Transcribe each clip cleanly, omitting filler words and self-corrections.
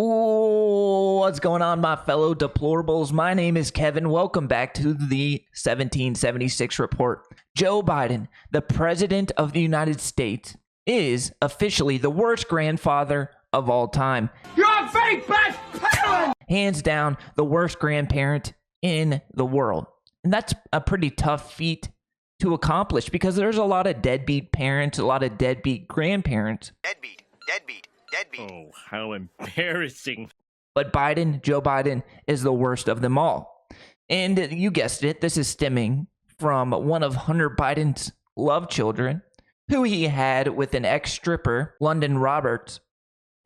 Ooh, what's going on, my fellow deplorables? My name is Kevin. Welcome back to the 1776 report. Joe Biden, the President of the United States, is officially the worst grandfather of all time. You're a fake best parent! Hands down, the worst grandparent in the world. And that's a pretty tough feat to accomplish because there's a lot of deadbeat parents, a lot of deadbeat grandparents. Deadbeat. Oh, how embarrassing. But Joe Biden, is the worst of them all. And you guessed it, this is stemming from one of Hunter Biden's love children, who he had with an ex-stripper, Lunden Roberts.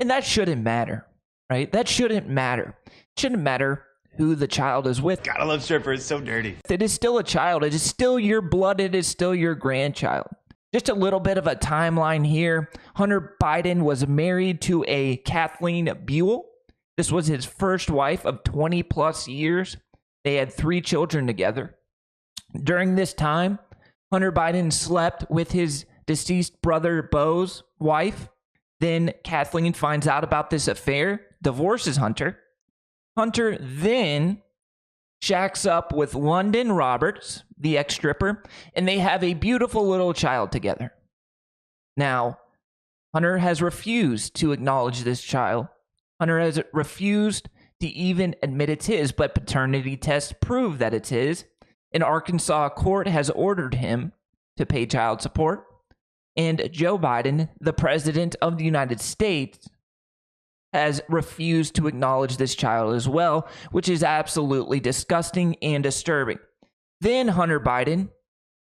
And that shouldn't matter, right? That shouldn't matter. It shouldn't matter who the child is with. Gotta love strippers, so dirty. It is still a child. It is still your blood. It is still your grandchild. Just a little bit of a timeline here. Hunter Biden was married to a Kathleen Buell. This was his first wife of 20 plus years. They had 3 children together. During this time, Hunter Biden slept with his deceased brother Beau's wife. Then Kathleen finds out about this affair, divorces Hunter. Hunter then shacks up with Lunden Roberts, the ex-stripper, and they have a beautiful little child together. Now, Hunter has refused to acknowledge this child. Hunter has refused to even admit it's his, but paternity tests prove that it's his. An Arkansas court has ordered him to pay child support. And Joe Biden, the President of the United States, has refused to acknowledge this child as well, which is absolutely disgusting and disturbing. Then Hunter Biden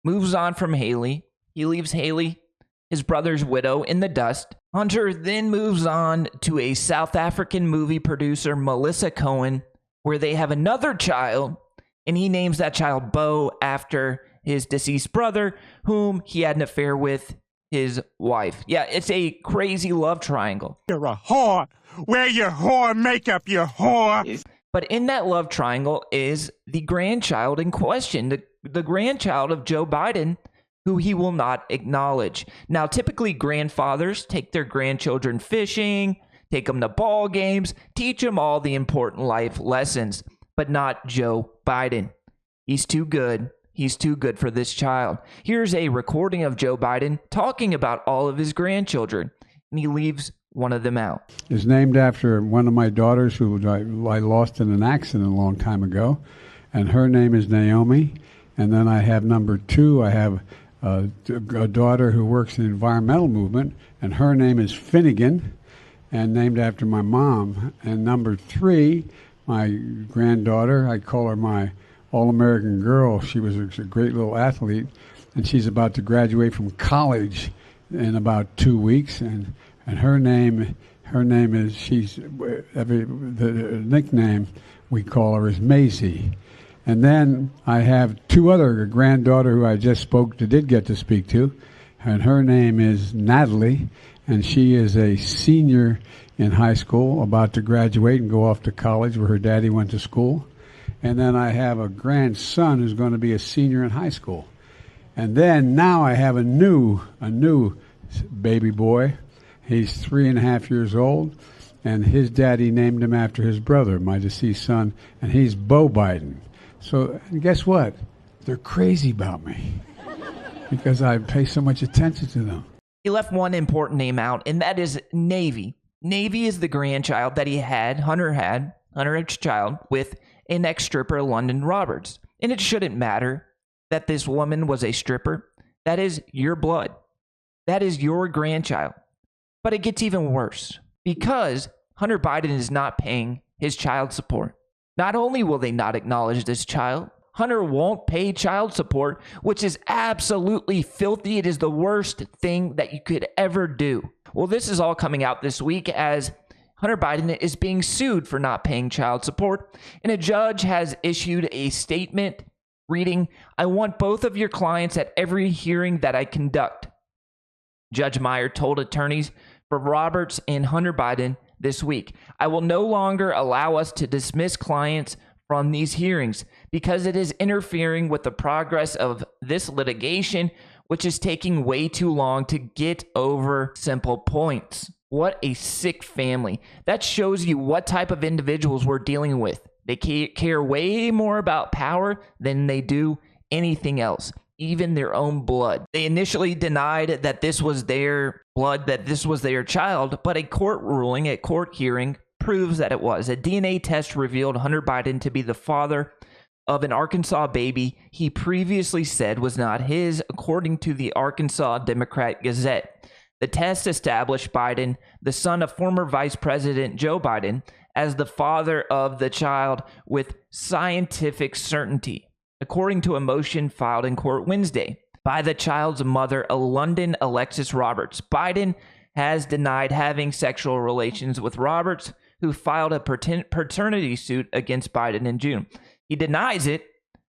moves on from Haley. He leaves Haley, his brother's widow, in the dust. Hunter then moves on to a South African movie producer, Melissa Cohen, where they have another child, and he names that child Beau after his deceased brother, whom he had an affair with his wife. Yeah, it's a crazy love triangle. You're a whore. Wear your whore makeup, you whore. But in that love triangle is the grandchild in question, the grandchild of Joe Biden, who he will not acknowledge. Now, typically grandfathers take their grandchildren fishing, take them to ball games, teach them all the important life lessons, but not Joe Biden. He's too good. He's too good for this child. Here's a recording of Joe Biden talking about all of his grandchildren, and he leaves one of them out. Is named after one of my daughters who I lost in an accident a long time ago, and her name is Naomi. And then I have number 2, I have a daughter who works in the environmental movement, and her name is Finnegan, and named after my mom. And number 3, my granddaughter, I call her my all-American girl. She was a great little athlete, and she's about to graduate from college in about 2 weeks, and her name is, the nickname we call her is Maisie. And then I have 2 other, a granddaughter who I just did get to speak to, and her name is Natalie, and she is a senior in high school, about to graduate and go off to college where her daddy went to school. And then I have a grandson who's going to be a senior in high school. And then now I have a new baby boy. He's 3.5 years old, and his daddy named him after his brother, my deceased son, and he's Beau Biden. So and guess what? They're crazy about me because I pay so much attention to them. He left one important name out, and that is Navy. Navy is the grandchild that Hunter had child with an ex-stripper, Lunden Roberts. And it shouldn't matter that this woman was a stripper. That is your blood. That is your grandchild. But it gets even worse because Hunter Biden is not paying his child support. Not only will they not acknowledge this child, Hunter won't pay child support, which is absolutely filthy. It is the worst thing that you could ever do. Well, this is all coming out this week as Hunter Biden is being sued for not paying child support, and a judge has issued a statement reading, "I want both of your clients at every hearing that I conduct." Judge Meyer told attorneys for Roberts and Hunter Biden this week, "I will no longer allow us to dismiss clients from these hearings because it is interfering with the progress of this litigation, which is taking way too long to get over simple points." What a sick family. That shows you what type of individuals we're dealing with. They care way more about power than they do anything else, even their own blood. They initially denied that this was their blood, that this was their child, but a court ruling, a court hearing, proves that it was. A DNA test revealed Hunter Biden to be the father of an Arkansas baby he previously said was not his, according to the Arkansas Democrat Gazette. The test established Biden, the son of former Vice President Joe Biden, as the father of the child with scientific certainty, according to a motion filed in court Wednesday by the child's mother, Lunden Roberts. Biden has denied having sexual relations with Roberts, who filed a paternity suit against Biden in June. He denies it,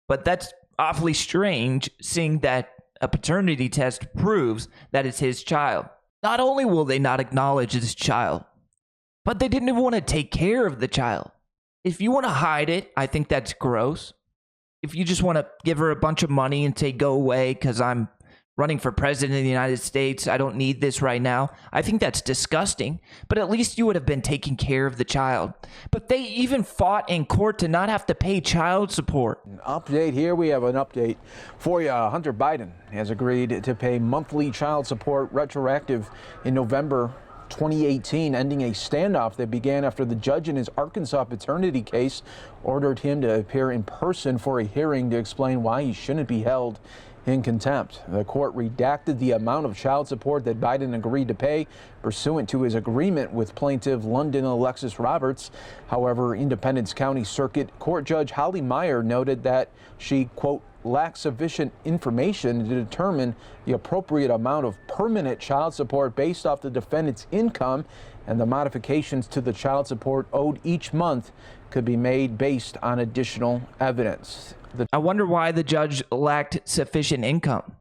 but that's awfully strange, seeing that a paternity test proves that it's his child. Not only will they not acknowledge this child, but they didn't even want to take care of the child. If you want to hide it, I think that's gross. If you just want to give her a bunch of money and say, go away because I'm running for president of the United States, I don't need this right now, I think that's disgusting. But at least you would have been taking care of the child. But they even fought in court to not have to pay child support. An update here. We have an update for you. Hunter Biden has agreed to pay monthly child support retroactive in November 2018, ending a standoff that began after the judge in his Arkansas paternity case ordered him to appear in person for a hearing to explain why he shouldn't be held in contempt. The court redacted the amount of child support that Biden agreed to pay pursuant to his agreement with plaintiff Lunden Roberts. However, Independence County Circuit Court Judge Holly Meyer noted that she, quote, lacks sufficient information to determine the appropriate amount of permanent child support based off the defendant's income, and the modifications to the child support owed each month could be made based on additional evidence. I wonder why the judge lacked sufficient income.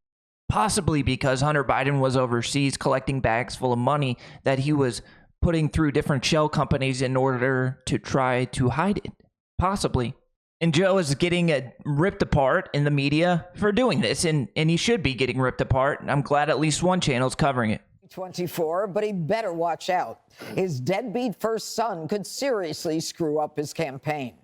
Possibly because Hunter Biden was overseas collecting bags full of money that he was putting through different shell companies in order to try to hide it. Possibly. And Joe is getting ripped apart in the media for doing this, and he should be getting ripped apart. And I'm glad at least one channel's covering it. 24, but he better watch out. His deadbeat first son could seriously screw up his campaign.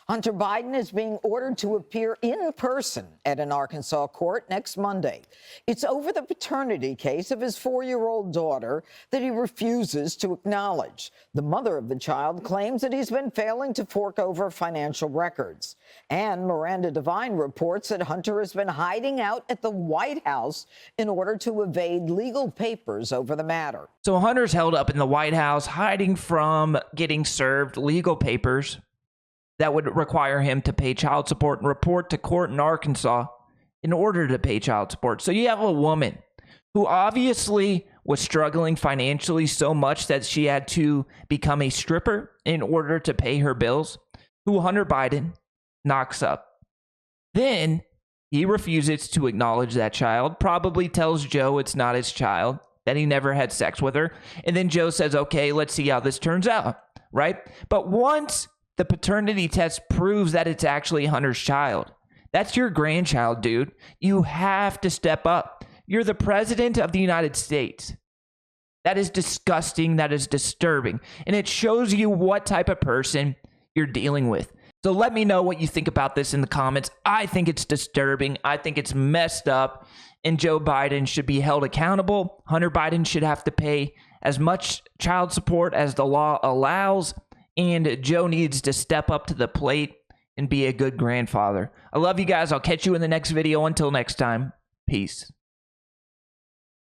Hunter Biden is being ordered to appear in person at an Arkansas court next Monday. It's over the paternity case of his 4-year-old daughter that he refuses to acknowledge. The mother of the child claims that he's been failing to fork over financial records. And Miranda Devine reports that Hunter has been hiding out at the White House in order to evade legal papers over the matter. So Hunter's held up in the White House, hiding from getting served legal papers that would require him to pay child support and report to court in Arkansas in order to pay child support. So you have a woman who obviously was struggling financially so much that she had to become a stripper in order to pay her bills, who Hunter Biden knocks up. Then he refuses to acknowledge that child, probably tells Joe it's not his child, that he never had sex with her. And then Joe says, okay, let's see how this turns out, right? But once the paternity test proves that it's actually Hunter's child, that's your grandchild, dude. You have to step up. You're the president of the United States. That is disgusting. That is disturbing. And it shows you what type of person you're dealing with. So let me know what you think about this in the comments. I think it's disturbing. I think it's messed up. And Joe Biden should be held accountable. Hunter Biden should have to pay as much child support as the law allows. And Joe needs to step up to the plate and be a good grandfather. I love you guys. I'll catch you in the next video. Until next time, peace.